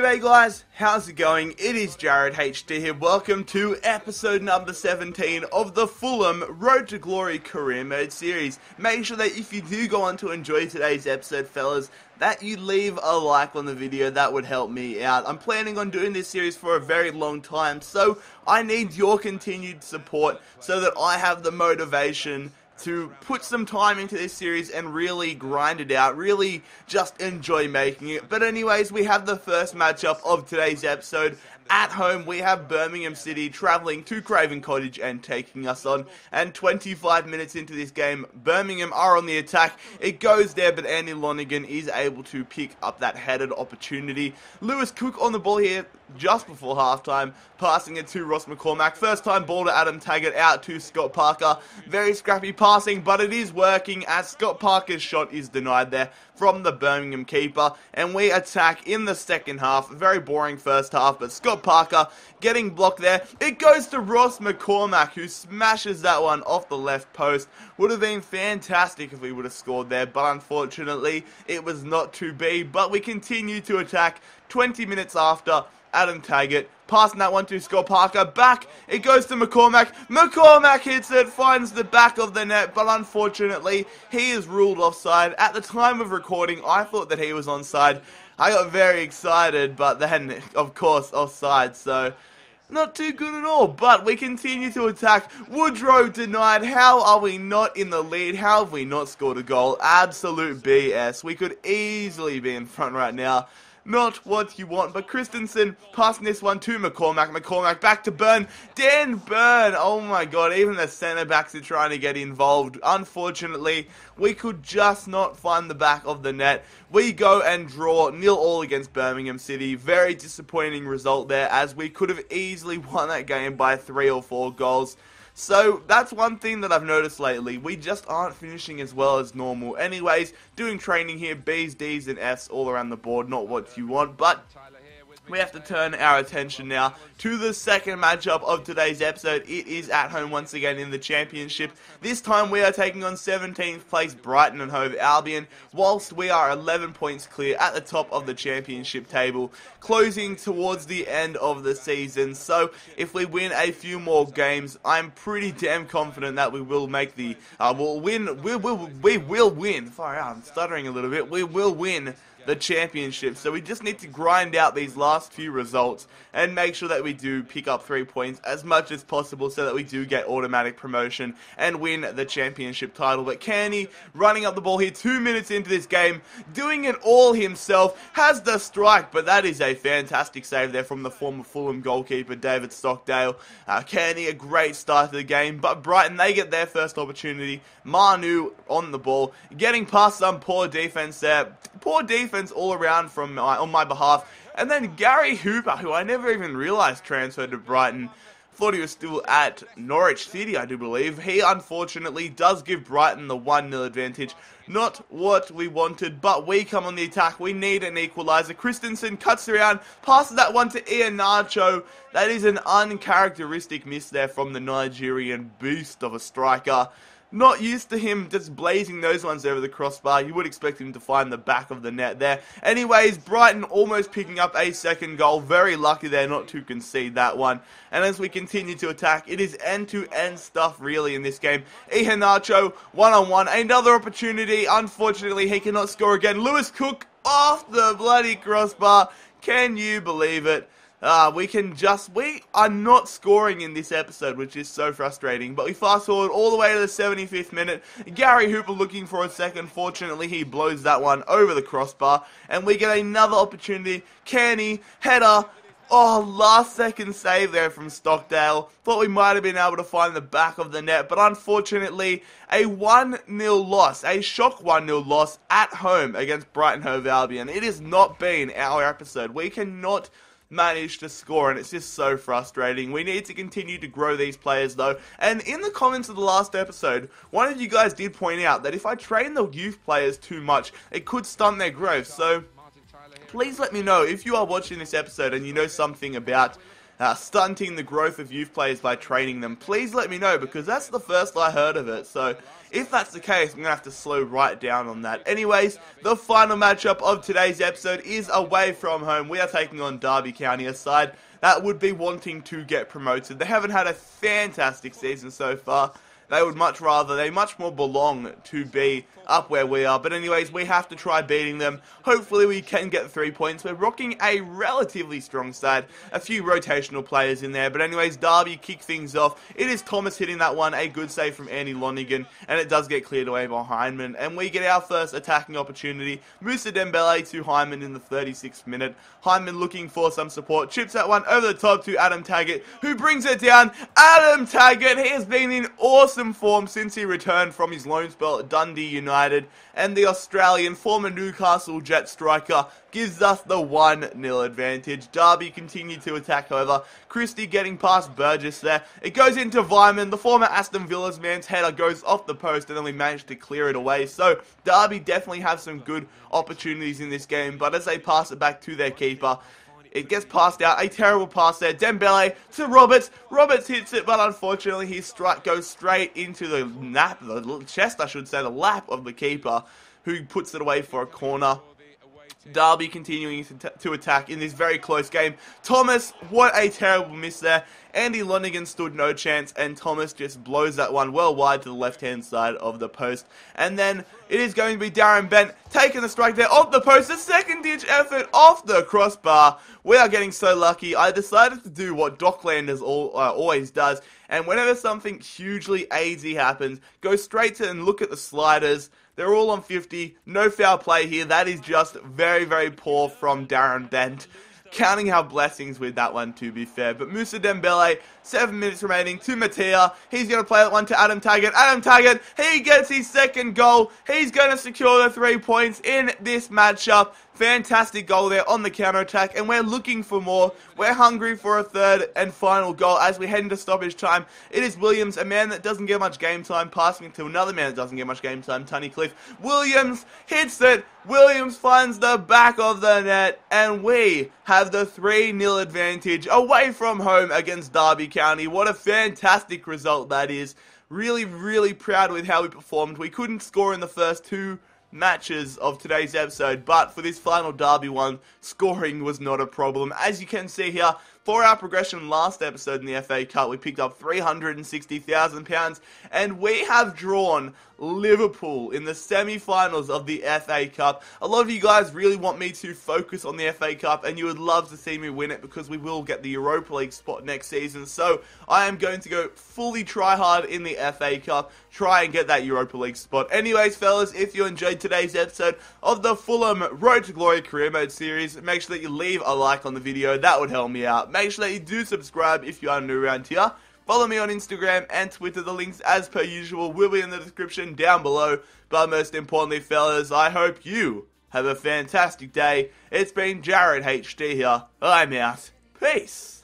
G'day guys, how's it going? It is Jared HD here. Welcome to episode number 17 of the Fulham Road to Glory Career Mode series. Make sure that if you do go on to enjoy today's episode, fellas, that you leave a like on the video. That would help me out. I'm planning on doing this series for a very long time, so I need your continued support so that I have the motivation to put some time into this series and really grind it out, really just enjoy making it. But anyways, we have the first matchup of today's episode. At home, we have Birmingham City travelling to Craven Cottage and taking us on. And 25 minutes into this game, Birmingham are on the attack. It goes there, but Andy Lonergan is able to pick up that headed opportunity. Lewis Cook on the ball here just before halftime, passing it to Ross McCormack. First time ball to Adam Taggart, out to Scott Parker. Very scrappy passing, but it is working as Scott Parker's shot is denied there from the Birmingham keeper. And we attack in the second half. Very boring first half, but Scott Parker getting blocked there. It goes to Ross McCormack, who smashes that one off the left post. Would have been fantastic if we would have scored there, but unfortunately it was not to be. But we continue to attack 20 minutes after. Adam Taggart passing that one to Scott Parker. Back it goes to McCormack. McCormack hits it, finds the back of the net, but unfortunately he is ruled offside. At the time of recording, I thought that he was onside. I got very excited, but then of course offside, so not too good at all. But we continue to attack. Woodrow denied. How are we not in the lead? How have we not scored a goal? Absolute BS. We could easily be in front right now. Not what you want, but Christensen passing this one to McCormack. McCormack back to Byrne. Dan Byrne. Oh my god, even the centre backs are trying to get involved. Unfortunately, we could just not find the back of the net. We go and draw 0-0 against Birmingham City. Very disappointing result there, as we could have easily won that game by 3 or 4 goals. So, that's one thing that I've noticed lately. We just aren't finishing as well as normal. Anyways, doing training here, B's, D's, and F's all around the board. Not what you want, but we have to turn our attention now to the second matchup of today's episode. It is at home once again in the Championship. This time we are taking on 17th place Brighton and Hove Albion, whilst we are 11 points clear at the top of the Championship table, closing towards the end of the season. So if we win a few more games, I'm pretty damn confident that we will make the we will win. Far out, I'm stuttering a little bit. We will win the Championship. So we just need to grind out these last few results and make sure that we do pick up 3 points as much as possible so that we do get automatic promotion and win the Championship title. But Kearney running up the ball here 2 minutes into this game, doing it all himself, has the strike, but that is a fantastic save there from the former Fulham goalkeeper David Stockdale. Kearney, a great start to the game, but Brighton, they get their first opportunity. Manu on the ball, getting past some poor defense there. Poor defense all around from on my behalf. And then Gary Hooper, who I never even realised transferred to Brighton. Thought he was still at Norwich City, I do believe. He unfortunately does give Brighton the 1-0 advantage. Not what we wanted, but we come on the attack. We need an equaliser. Christensen cuts around, passes that one to Iheanacho. That is an uncharacteristic miss there from the Nigerian beast of a striker. Not used to him just blazing those ones over the crossbar. You would expect him to find the back of the net there. Anyways, Brighton almost picking up a second goal. Very lucky there not to concede that one. And as we continue to attack, it is end-to-end stuff really in this game. Iheanacho, one-on-one. Another opportunity. Unfortunately, he cannot score again. Lewis Cook off the bloody crossbar. Can you believe it? We are not scoring in this episode, which is so frustrating. But we fast forward all the way to the 75th minute. Gary Hooper looking for a second. Fortunately, he blows that one over the crossbar. And we get another opportunity. Kearney, header. Oh, last second save there from Stockdale. Thought we might have been able to find the back of the net. But unfortunately, a 1-0 loss. A shock 1-0 loss at home against Brighton Hove Albion. It has not been our episode. We cannot managed to score, and it's just so frustrating. We need to continue to grow these players though, and in the comments of the last episode, one of you guys did point out that if I train the youth players too much, it could stunt their growth. So please let me know if you are watching this episode and you know something about stunting the growth of youth players by training them. Please let me know, because that's the first I heard of it. So If that's the case, I'm going to have to slow right down on that. Anyways, the final matchup of today's episode is away from home. We are taking on Derby County, a side that would be wanting to get promoted. They haven't had a fantastic season so far. They much more belong to be up where we are. But anyways, we have to try beating them. Hopefully we can get 3 points. We're rocking a relatively strong side. A few rotational players in there. But anyways, Derby kick things off. It is Thomas hitting that one. A good save from Andy Lonigan. And it does get cleared away by Hyman. And we get our first attacking opportunity. Musa Dembele to Hyman in the 36th minute. Hyman looking for some support. Chips that one over the top to Adam Taggart, who brings it down. Adam Taggart, he has been in awesome form since he returned from his loan spell at Dundee United, and the Australian former Newcastle Jet striker gives us the 1-0 advantage. Derby continue to attack, however. Christie getting past Burgess there. It goes into Vyman. The former Aston Villa's man's header goes off the post, and then we managed to clear it away. So Derby definitely have some good opportunities in this game, but as they pass it back to their keeper, it gets passed out. A terrible pass there. Dembele to Roberts. Roberts hits it, but unfortunately his strike goes straight into the lap of the keeper, who puts it away for a corner. Derby continuing to attack in this very close game. Thomas, what a terrible miss there. Andy Lonigan stood no chance, and Thomas just blows that one well wide to the left-hand side of the post. And then it is going to be Darren Bent taking the strike there off the post. A second-ditch effort off the crossbar. We are getting so lucky. I decided to do what Docklanders always does, and whenever something hugely easy happens, go straight to and look at the sliders. They're all on 50. No foul play here. That is just very, very poor from Darren Bent. Counting our blessings with that one, to be fair. But Musa Dembele, 7 minutes remaining to Mattia. He's going to play that one to Adam Taggart. Adam Taggart, he gets his second goal. He's going to secure the 3 points in this matchup. Fantastic goal there on the counter-attack, and we're looking for more. We're hungry for a third and final goal as we head into stoppage time. It is Williams, a man that doesn't get much game time, passing it to another man that doesn't get much game time, Tunnicliffe. Williams hits it. Williams finds the back of the net, and we have the 3-0 advantage away from home against Derby County. What a fantastic result that is. Really, really proud with how we performed. We couldn't score in the first 2 matches of today's episode, but for this final Derby one, scoring was not a problem. As you can see here, for our progression last episode in the FA Cup, we picked up £360,000, and we have drawn Liverpool in the semi-finals of the FA Cup. A lot of you guys really want me to focus on the FA Cup, and you would love to see me win it because we will get the Europa League spot next season. So I am going to go fully try hard in the FA Cup, try and get that Europa League spot. Anyways, fellas, if you enjoyed today's episode of the Fulham Road to Glory Career Mode series, make sure that you leave a like on the video. That would help me out. Make sure that you do subscribe if you are new around here. Follow me on Instagram and Twitter. The links, as per usual, will be in the description down below. But most importantly, fellas, I hope you have a fantastic day. It's been Jared HD here. I'm out. Peace.